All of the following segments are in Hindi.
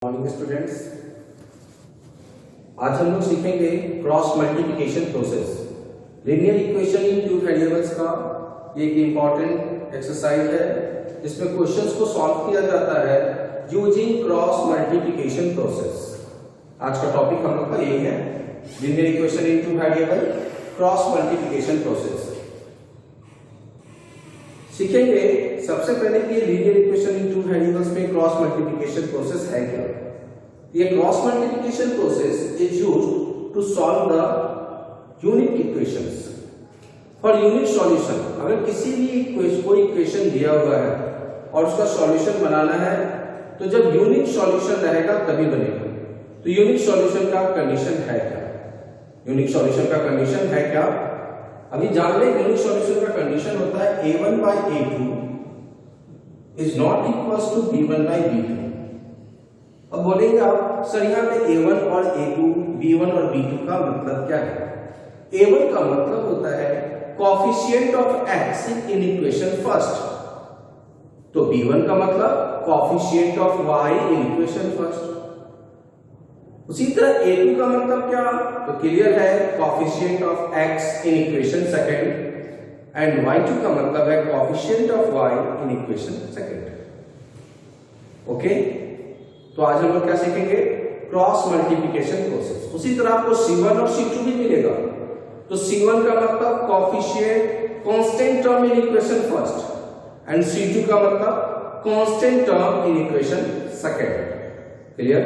मॉर्निंग स्टूडेंट्स, आज हम लोग सीखेंगे cross multiplication process. Linear equation in two variables का ये एक इंपॉर्टेंट एक्सरसाइज है जिसमें क्वेश्चंस को सॉल्व किया जाता है यूजिंग क्रॉस मल्टीप्लिकेशन प्रोसेस। आज का टॉपिक हम लोग का यही है, linear equation in two variable cross multiplication process. सीखेंगे सबसे पहले कि ये linear equation in two variables में क्रॉस मल्टीप्लिकेशन प्रोसेस है क्या। ये cross multiplication process is used to solve the unit equations for unit solution. अगर किसी भी कोई इक्वेशन दिया हुआ है और उसका सॉल्यूशन बनाना है तो जब यूनिट सॉल्यूशन रहेगा तभी बनेगा। तो यूनिट सॉल्यूशन का कंडीशन है क्या? यूनिट सॉल्यूशन का कंडीशन है क्या? अभी जान लें, यूनिट सॉल्यूशन का कंडीशन होता है a1 by a2 is not equal to b1 by b2। अब बोलेंगे आप सर यहाँ पे a1 और a2, b1 और b2 का मतलब क्या है? a1 का मतलब होता है coefficient of x in equation first, तो b1 का मतलब coefficient of y in equation first. उसी तरह a2 का मतलब क्या? तो क्लियर है, coefficient of x in equation second, and y2 का मतलब है coefficient of y in equation second. Okay, तो आज हम लोग क्या सीखेंगे? Cross multiplication process. उसी तरह आपको c1 और c2 भी मिलेगा। तो c1 का मतलब coefficient constant term in equation first, and c2 का मतलब constant term in equation second. Clear?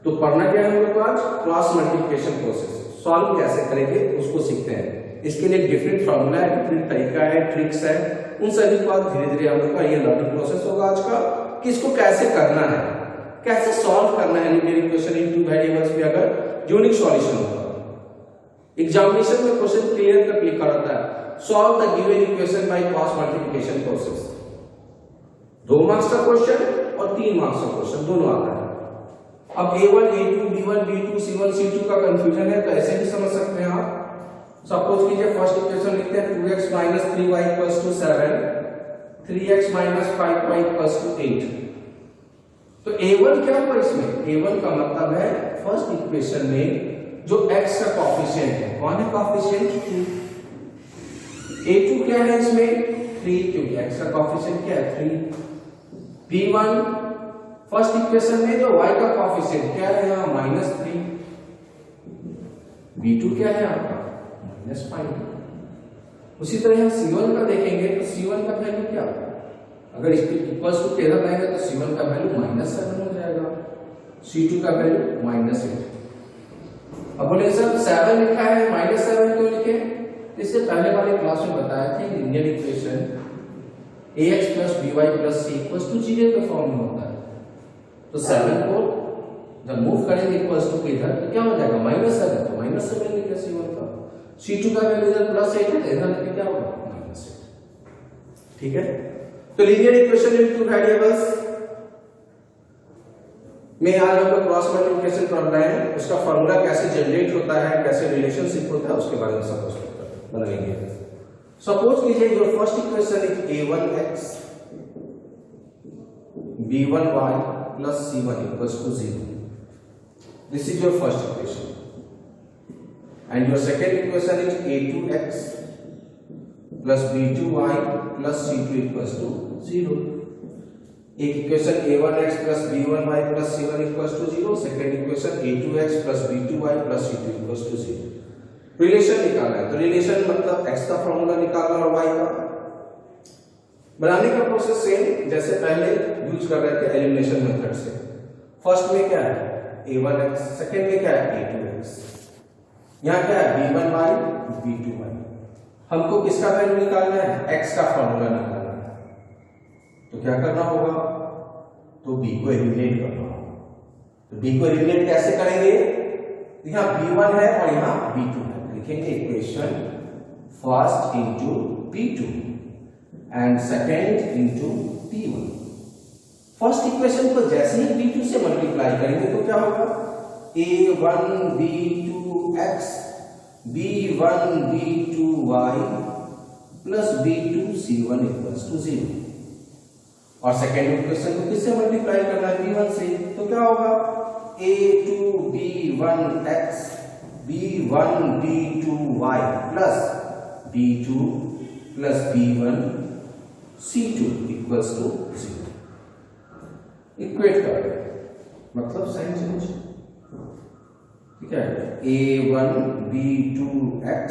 तो पढ़ना क्या है हम लोग को आज? Cross multiplication process. सॉल्व कैसे करेंगे उसको सीखते हैं। इसके लिए डिफरेंट फॉर्मूला है, डिफरेंट तरीका है, ट्रिक्स है, उन सभी को आज धीरे धीरे हम लोग का ये लर्निंग प्रोसेस होगा आज का, कि इसको कैसे करना है, कैसे सॉल्व करना है linear equation in two variables में अगर यूनिक सॉल्यूशन होगा। एग्जामिनेशन में क्वेश्चन क्लियर कट लिखा रहता है, solve the given equation by cross multiplication process. 2 marks का क्वेश्चन और 3 मार्क्स का क्वेश्चन दोनों आता है। अब a1, a2, b1, b2, c1, c2 का कंफ्यूजन है तो ऐसे भी समझ सकते हैं आप। सपोज कीजिए फर्स्ट इक्वेशन लिखते हैं 2x 3y 7, 3x 5y 8। तो a1 क्या होगा इसमें? a1 का मतलब है फर्स्ट इक्वेशन में जो x का कोएफिशिएंट है, कौन है कोएफिशिएंट? 2। a2 क्या है इसमें? 3, क्योंकि x का कोएफिशिएंट क्या है? 3। b1 फर्स्ट इक्वेशन में जो y का कोएफिशिएंट क्या है यहाँ? -3। b2 क्या है आपका? -5। उसी तरह यहाँ c1 का देखेंगे तो c1 का वैल्यू क्या? अगर इसके इक्वल्स टू टेबल आएगा तो c1 का वैल्यू -7 हो जाएगा, c2 का वैल्यू -8। अब बोले सर 7 लिखा है, -7 क्यों लिखे? इससे पहले वाले क्लास में बताया था linear equation ax + by + c = 0 के फॉर्म में होता है। तो 7 को जब मूव करेंगे इक्वल्स टू इधर तो क्या हो जाएगा? -7, तो -7 लिखे c1 का। c2 का वैल्यू इधर +8 है, इधर लिखे क्या होगा? -8। ठीक है, तो linear equation in two variables में आज हम लोग क्रॉस मल्टीप्लिकेशन पढ़ रहे हैं। उसका फार्मूला कैसे जनरेट होता है, कैसे रिलेशनशिप होता है, उसके बारे में सपोज बनाएंगे। सपोज कीजिए your first equation is a1x b1y + c1 = 0। This is your first equation, and your second equation is a2x plus b2y plus c2 = 0। एक equation a1x plus b1y plus c1 = 0, second equation a2x plus b2y plus c2 = 0। Relation निकालना है, तो रिलेशन मतलब x का फॉर्मूला निकालना और y का। बनाने का प्रोसेस सेम जैसे पहले यूज कर रहे थे एलिमिनेशन मेथड से। फर्स्ट में क्या है? a1x, सेकेंड में क्या है? a2x। यहाँ क्या है? b1y b2y। हमको किसका वैल्यू निकालना है? x का फॉर्मूला निकालना है। तो क्या करना होगा? तो b को एलिमिनेट करना होगा। तो b को एलिमिनेट कैसे करेंगे? यहाँ b1 है और यहाँ b2 है, लिखेंगे equation first into b2 and second into b1। First equation को जैसे ही b2 से मल्टीप्लाई करेंगे तो क्या होगा? a1 b2x b1 b2y plus b2 c1 = 0। और सेकेंड इक्वेशन को किससे मल्टीप्लाई करना है, b1 से, तो क्या होगा a2b1x b1b2y plus b2 plus b1c2 equals to 0। Equate कर रहे हैं, मतलब साइन चेंज, ठीक है। a1b2x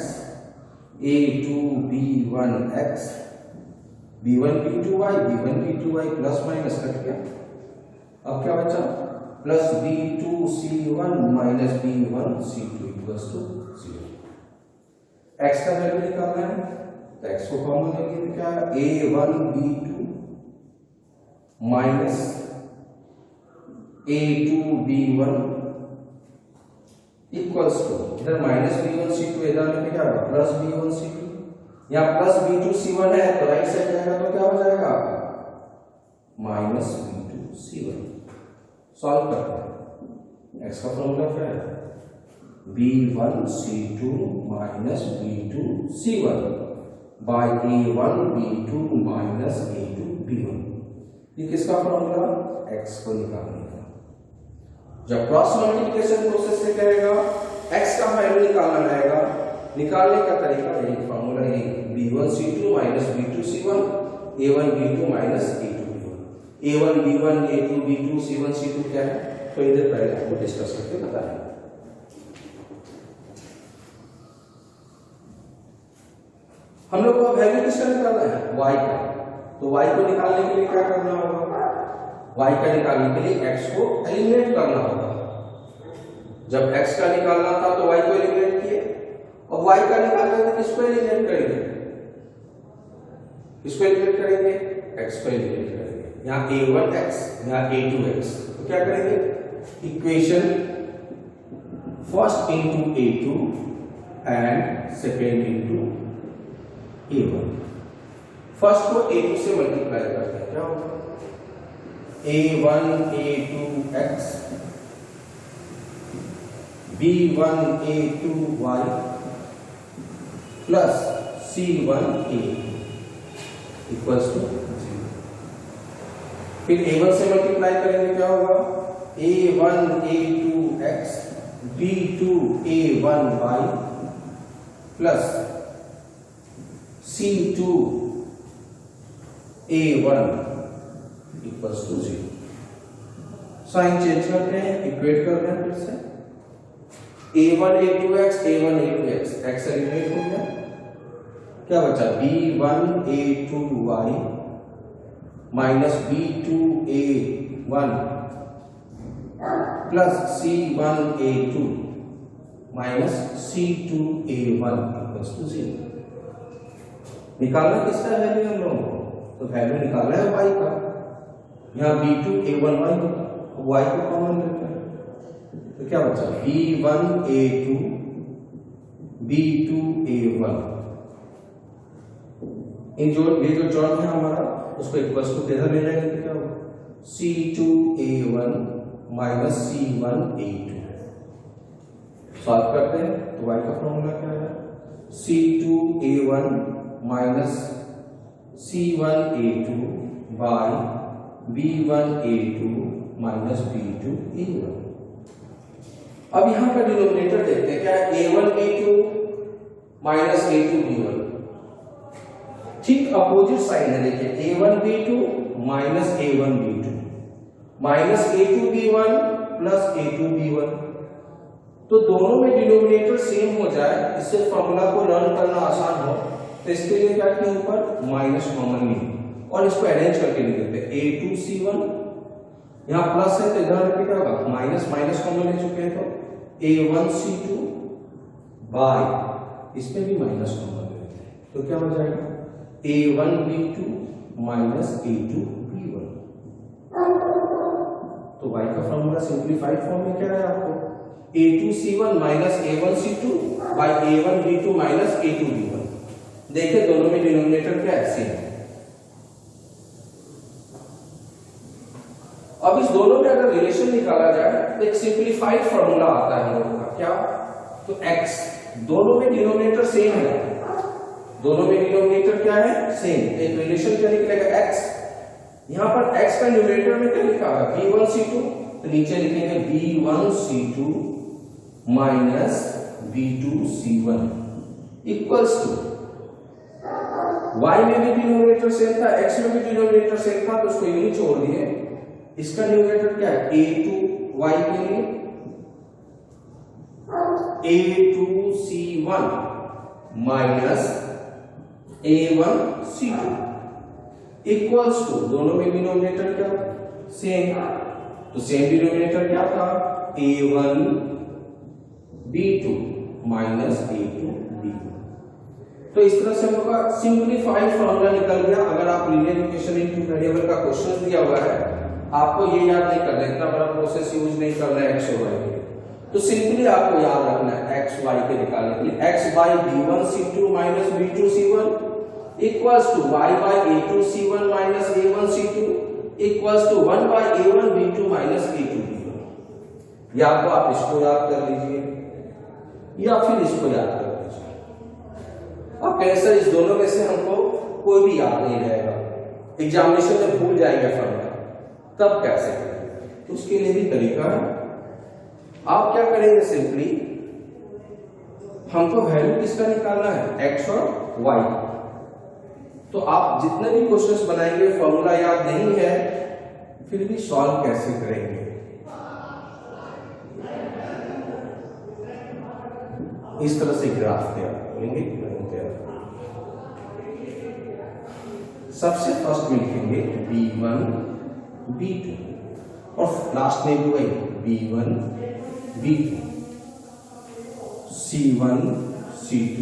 a2b1x b1b2y b1b2y plus minus cut गया, अब क्या बचा plus b2c1 minus b1c2 equals to 0। x का वैल्यू निकालना है तो x को कॉमन लेंगे तो क्या है a1b2 minus a2b1 equals to इधर माइनस b1c2 इधर में क्या होगा प्लस b1c2, यहाँ प्लस b2c1 है तो राइट साइड जाएगा तो क्या हो जाएगा माइनस b2c1। सॉल्व करते हैं, x का फॉर्मूला क्या है b1c2 minus b2c1 bye a1b2 minus a2b1। ये किसका फॉर्मूला, x को निकालने का। जब क्रॉस मल्टीप्लिकेशन प्रोसेस से करेगा x का वैल्यू निकालना रहेगा, निकालने का तरीका यही फॉर्मूला यही b1c2 minus b2c1 a1b2 minus a2b1। a1b1 a2b2 c1 c2 क्या है तो इधर पहले आपको डिस्कस करके बताएंगे। हम लोग को वैल्यू किसका निकालना है y का, तो y को निकालने के लिए क्या करना होगा, y का निकालने के लिए x को एलिमिनेट करना होगा। जब x का निकालना था तो y को एलिमिनेट किए, और y का निकालना है तो किसको एलिमिनेट करेंगे, किसको एलिमिनेट करेंगे x को एलिमिनेट करेंगे। यहाँ a1x यहाँ a2x, तो क्या करेंगे equation first into a2 and second into a1। First को a2 से मल्टीप्लाई करते हैं, क्या होगा a1 a2x b1 a2y plus c1 a equals to 0। फिर a1 से मल्टीप्लाई करेंगे, क्या होगा a1 a2x b2 a1y plus c2 a1 equals to 0। Sign change करते हैं, इक्वेट कर रहे हैं फिर से a1 a2x x एलिमिनेट हो गया, क्या बचा b1 a2y minus b2 a1 plus c1 a2 minus c2 a1 equals to 0। निकालना किसका वैल्यू हम लोगों को, तो वैल्यू निकालना है y का। यहाँ b2 a1y होगा, y को कॉमन लेते हैं तो क्या बचा b1 a2 b2 a1, इन जो ये जो टर्म है हमारा उसको इक्वल्स टू किधर ले जाएंगे तो क्या होगा c2 a1 minus c1 a2। Solve करते हैं तो y का फॉर्मूला क्या है c2 a1 minus c1 a2 bye b1 a2 minus b2 a1। अब यहां का डिनोमिनेटर देखते हैं, क्या है a1 b2 minus a2 b1, ठीक अपोजिट साइन है। देखिए a1 b2 minus a1 b2 minus a2 b1 plus a2 b1, तो दोनों में डिनोमिनेटर सेम हो जाए, इससे फॉर्मूला को लर्न करना आसान हो, तो इसके लिए क्या किया ऊपर माइनस कॉमन ली और इसको अरेंज करके लिख देते हैं a2c1, यहाँ प्लस है तो इधर रख के क्या होगा माइनस माइनस कॉमन ले चुके हैं तो a1c2 बाय इसमें भी माइनस कॉमन लेते हैं तो क्या हो जाएगा a1b2 माइनस a2b1। तो y का फॉर्मूला सिंपलीफाइड फॉर्म में क्या है आपको a2c1 minus a1c2 bye a1b2 minus a2b1। देखिए दोनों में डिनोमिनेटर क्या है सेम। अब इस दोनों में अगर रिलेशन निकाला जाए तो एक सिंपलीफाइड फॉर्मूला आता है हम लोगों का, क्या तो x, दोनों में डिनोमिनेटर सेम है, दोनों में डिनोमिनेटर क्या है सेम, एक रिलेशन क्या निकलेगा x, यहां पर x का न्यूमरेटर में क्या लिखा है b1c2, तो नीचे लिखेंगे b1c2 minus b2c1 equals to y में भी डिनोमिनेटर सेम था, x में भी डिनोमिनेटर सेम था, तो उसको यूं छोड़ दिए। इसका न्यूमरेटर क्या है a2y के लिए a2c1 minus a1c2 equals to, दोनों में डिनोमिनेटर क्या सेम, तो सेम डिनोमिनेटर क्या था a1 b2 minus a2 b1। तो इस तरह से हम लोग का सिंपलीफाइड फॉर्मूला निकल गया। अगर आप linear equation in two variable का क्वेश्चन दिया हुआ है, आपको ये याद नहीं करना, इतना बड़ा प्रोसेस यूज नहीं करना है एक्स और वाई के, तो सिंपली आपको याद रखना है एक्स वाई के निकालने के लिए x by b1c2 minus b2c1 equals to y by a2c1 minus a1c2 equals to 1 by a1 b2 minus a2 b1। या तो आप इसको याद कर लीजिए या फिर इसको याद कर लीजिए। अब कैसे इस दोनों में से हमको कोई भी याद नहीं रहेगा, एग्जामिनेशन में भूल जाएंगे फॉर्मूला, तब कैसे करेंगे? तो उसके लिए भी तरीका है। आप क्या करेंगे, सिंपली हमको वैल्यू किसका निकालना है x और y, तो आप जितने भी क्वेश्चंस बनाएंगे फॉर्मूला याद नहीं है फिर भी सॉल्व कैसे करेंगे, इस तरह से ग्राफ तैयार करेंगे। सबसे फर्स्ट में लिखेंगे b1 b2 और लास्ट में भी वही b1 b2 c1 c2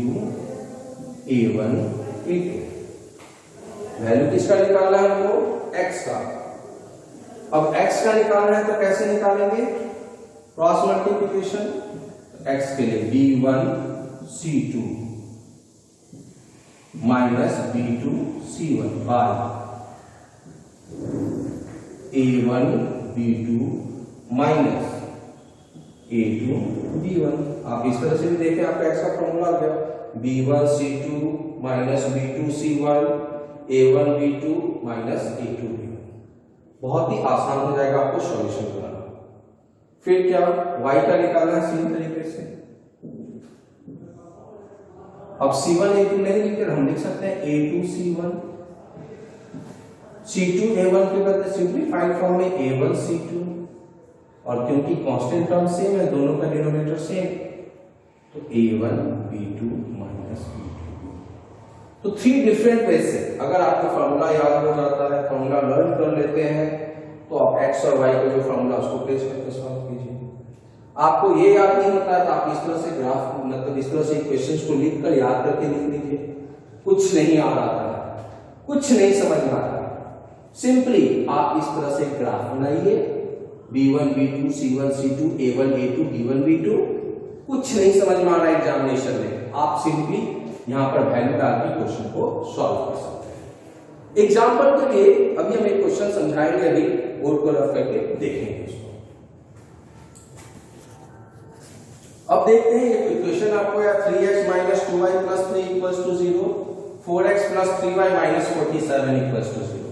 a1 a2। Value किसका निकालना है हमको x का। अब x का निकालना है तो कैसे निकालेंगे, क्रॉस मल्टीप्लिकेशन। x के लिए b1 c2 minus b2 c1 bye a1 b2 minus a2 b1। आप इस तरह से भी देखें, आपका x का फॉर्मूला आ गया b1 c2 minus b2 c1 a1 b2 minus a2 b1। बहुत ही आसान हो जाएगा आपको सॉल्यूशन बनाना। फिर क्या y का निकालना है सेम तरीके से। अब c1 a2 नहीं लिखकर हम लिख सकते हैं a2 c1, c2 a1 के बदले सिंपलीफाइड फॉर्म में a1 c2, और क्योंकि कांस्टेंट टर्म सेम है, दोनों का डिनोमिनेटर सेम, तो a1 b2 माइनस b2। तो 3 डिफरेंट वे से अगर आपको फॉर्मूला याद हो जाता है, फॉर्मूला लर्न कर लेते हैं, तो आप x और y का जो फॉर्मूला उसको प्लेस करके सॉल्व कीजिए। आपको ये याद नहीं होता है तो आप इस तरह से ग्राफ मतलब इस तरह से इक्वेशंस को लिखकर याद करके लिख लीजिए। कुछ नहीं आ रहा है, कुछ नहीं समझ में आ रहा है, सिंपली आप इस तरह से ग्राफ बनाइए b1 b2 c1 c2 a1 a2 b1 b2। कुछ नहीं समझ में आ रहा है एग्जामिनेशन में, आप सिंपली यहां पर वैल्यू डाल के क्वेश्चन को सॉल्व कर सकते हैं। एग्जांपल के लिए अभी हम एक क्वेश्चन समझाएंगे, अभी बोर्ड को रफ करके देखेंगे इसको। अब देखते हैं ये इक्वेशन आपको या 3x minus 2y plus 3 equals to 0, 4x plus 3y minus 47 equals to 0।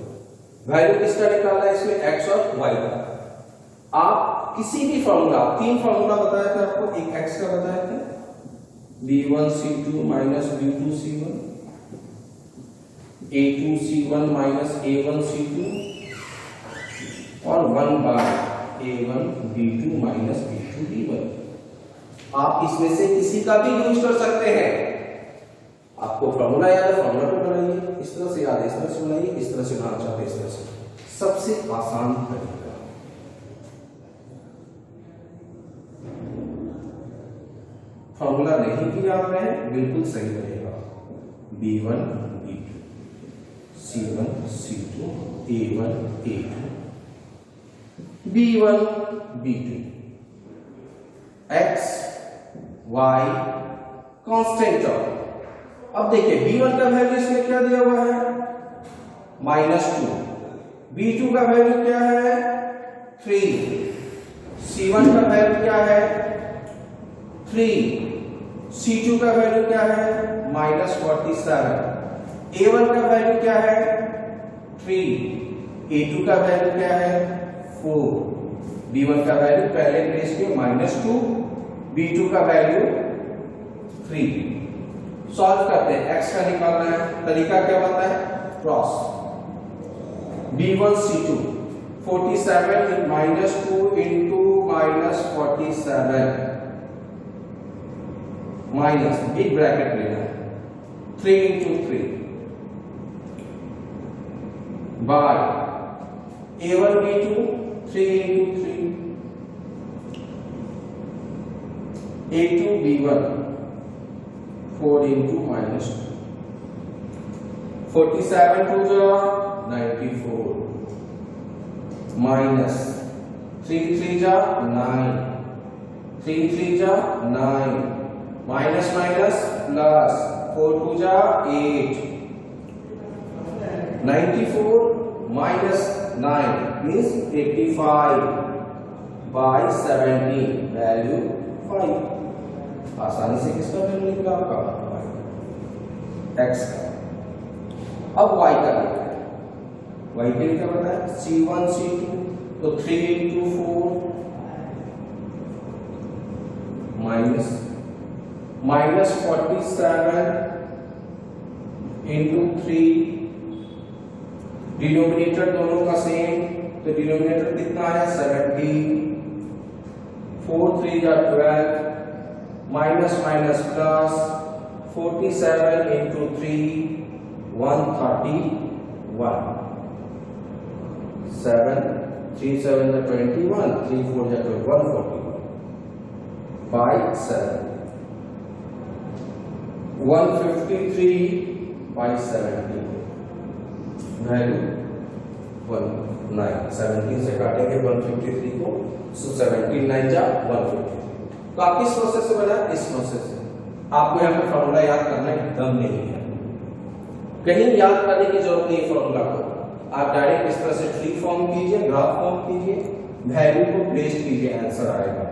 Value किसका निकालना है इसमें, x और y का। आप किसी भी फॉर्मूला, 3 फॉर्मूला बताया था आपको, एक x का बताया था b1 c2 minus b2 c1, a2 c1 minus a1 c2 और 1 bye a1 b2 minus b2 b1। आप इसमें से किसी का भी यूज कर सकते हैं। आपको फॉर्मूला याद है, फॉर्मूला को बनाइए, इस तरह से याद है, इस तरह से बनाइए, इस तरह से बनाना चाहते हैं इस तरह से, सबसे आसान तरीका। फॉर्मूला नहीं भी याद रहे बिल्कुल सही रहेगा। b1 b2 c1 c2 a1 a2 b1 b2 x y constant term. अब देखिए b1 का वैल्यू इसमें क्या दिया हुआ है -2, b2 का वैल्यू क्या है 3, c1 का वैल्यू क्या है 3, c2 का वैल्यू क्या है -47, a1 का वैल्यू क्या है 3, A2 का वैल्यू क्या है 4, B1 का वैल्यू पहले प्लेस पे -2, B2 का वैल्यू 3। सॉल्व करते हैं, x का निकालना है, तरीका क्या बताया है cross. B1 C2 47 -2 into -47 minus big bracket लेना है 3 into 3 bye A1 B2 3 into 3 A2 B1 4 into -2 47 to the 94 minus 3 3 जा 9 3 3 जा 9 minus minus plus 4 2 जा 8 94 minus 9 means 85 by 17 value 5। आसानी से किसका वैल्यू निकला आपका x का। अब y का निकला, y के लिए क्या बताया C1 C2 तो 3 into 4 minus 47 into 3 डिनोमिनेटर दोनों का सेम तो डिनोमिनेटर कितना आया 70 4 3 जा 12 माइनस माइनस प्लस 47 into 3 131 7 3 7 जा 21 3 4 जा 141 by 7 153 by 17 वैल्यू 19 17 से काटेंगे 153 को सो 17 9 जा 153। तो आप किस प्रोसेस से बना इस प्रोसेस से। आपको यहाँ पे फॉर्मूला याद करना एकदम नहीं है, कहीं याद करने की जरूरत नहीं फॉर्मूला को। आप डायरेक्ट इस तरह से ट्री फॉर्म कीजिए, ग्राफ फॉर्म कीजिए, वैल्यू को प्लेस कीजिए, आंसर आएगा।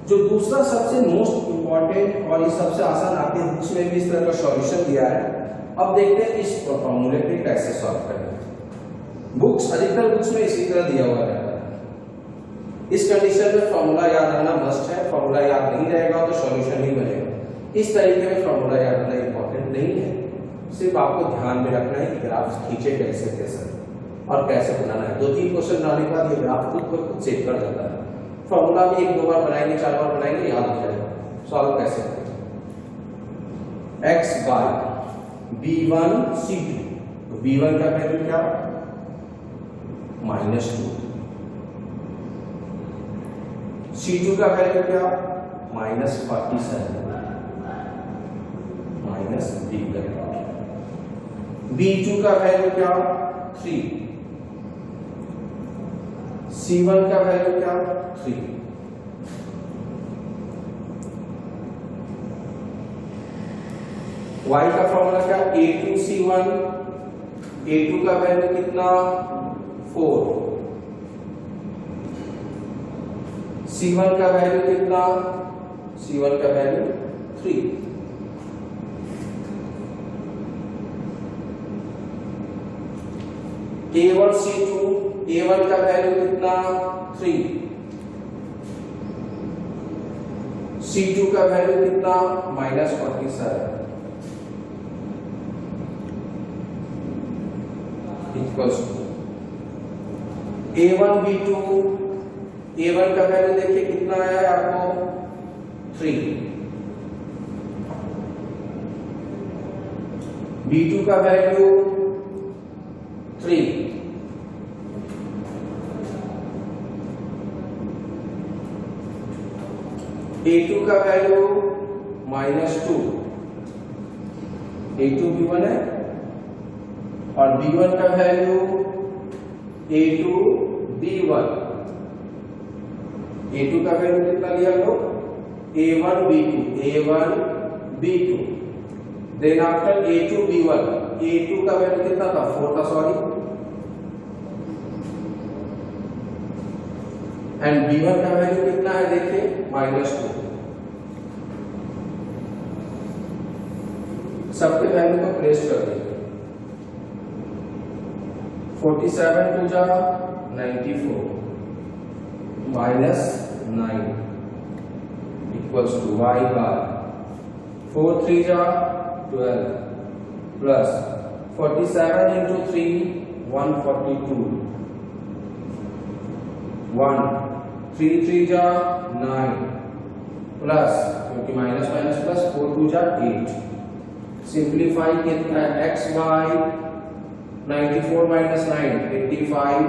जो दूसरा सबसे मोस्ट इंपॉर्टेंट और ये सबसे आसान आपके बुक्स में भी इस तरह का सॉल्यूशन दिया है। अब देखते हैं इस फॉर्मूले पे कैसे सॉल्व करेंगे। बुक्स अधिकतर बुक्स में इसी तरह दिया हुआ रहता है। इस कंडीशन में फॉर्मूला याद रहना मस्ट है, फॉर्मूला याद नहीं रहेगा तो सॉल्यूशन नहीं बनेगा। इस तरीके में फॉर्मूला याद रखना इंपॉर्टेंट नहीं है, सिर्फ आपको ध्यान में रखना है कि ग्राफ खींचे कैसे कैसे और कैसे बनाना है। 2-3 क्वेश्चन बनाने के बाद ये ग्राफ खुद ब खुद सेट कर जाता है। फॉर्मूला भी 1-2 बार बनाएंगे, 4 बार बनाएंगे, याद हो जाएगा। सॉल्व कैसे करेंगे x बाय B1 C2 तो B1 का वैल्यू क्या -2, C2 का वैल्यू क्या -47 माइनस B का B2 का वैल्यू क्या 3, C1 का वैल्यू क्या 3, y का फॉर्मूला क्या A2 C1 A2 का वैल्यू कितना 4, C1 का वैल्यू कितना C1 का वैल्यू 3, A1 C2 A1 का वैल्यू कितना 3, C2 का वैल्यू कितना -47 equals to A1 B2 A1 का वैल्यू देखिए कितना आया है आपको 3, B2 का वैल्यू 3, A2 का वैल्यू -2, A2 B1 है और B1 का वैल्यू A2 B1, A2 का वैल्यू कितना लिया लो A1 B2 then after A2 B1 A2 का वैल्यू कितना था 4 था सॉरी एंड B1 का वैल्यू कितना है देखिए -2। सबके वैल्यू को प्लेस कर दीजिए 47 2 जा 94 minus 9 equals to y by 4 3 जा 12 plus 47 into 3 142 1 3 3 जा 9 प्लस क्योंकि माइनस माइनस प्लस 4 2 जा 8 सिंप्लीफाई कितना है x by 94 minus 9 85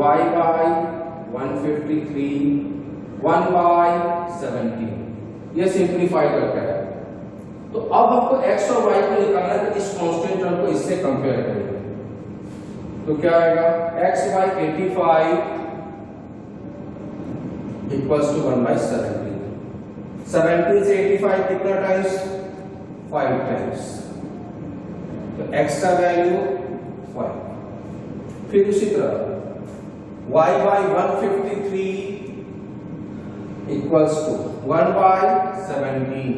y by 153 1 by 17 ये सिंप्लीफाई करके है। तो अब आपको x और y को निकालना है, तो इस कांस्टेंट टर्म को इससे कंपेयर करेंगे तो क्या आएगा x by 85 equals to 1 by 17 17 से 85 कितना टाइम्स 5 टाइम्स तो x का वैल्यू 5 फिर उसी तरह y by 153 equals to 1 by 17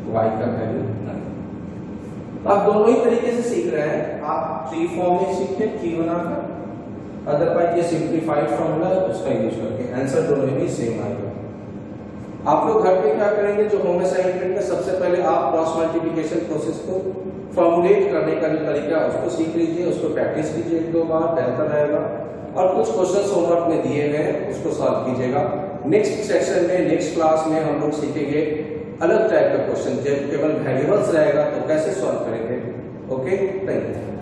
y का वैल्यू 9। आप दोनों ही तरीके से सीख रहे हैं, आप ट्री फॉर्म में सीखे ट्री बनाकर, अदरवाइज ये सिंप्लीफाइड फॉर्मूला उसका यूज करके आंसर दोनों में सेम आएगा। आप लोग घर पे क्या करेंगे, जो होम असाइनमेंट में सबसे पहले आप क्रॉस मल्टीप्लिकेशन प्रोसेस को फॉर्मुलेट करने का जो तरीका है उसको सीख लीजिए, उसको प्रैक्टिस कीजिए एक दो बार, बेहतर रहेगा। और कुछ क्वेश्चन होमवर्क में दिए गए हैं उसको सॉल्व कीजिएगा। नेक्स्ट सेक्शन में नेक्स्ट क्लास में हम लोग सीखेंगे अलग टाइप का क्वेश्चन, जब केवल वेरिएबल्स रहेगा तो कैसे सॉल्व करेंगे। Okay, thank you.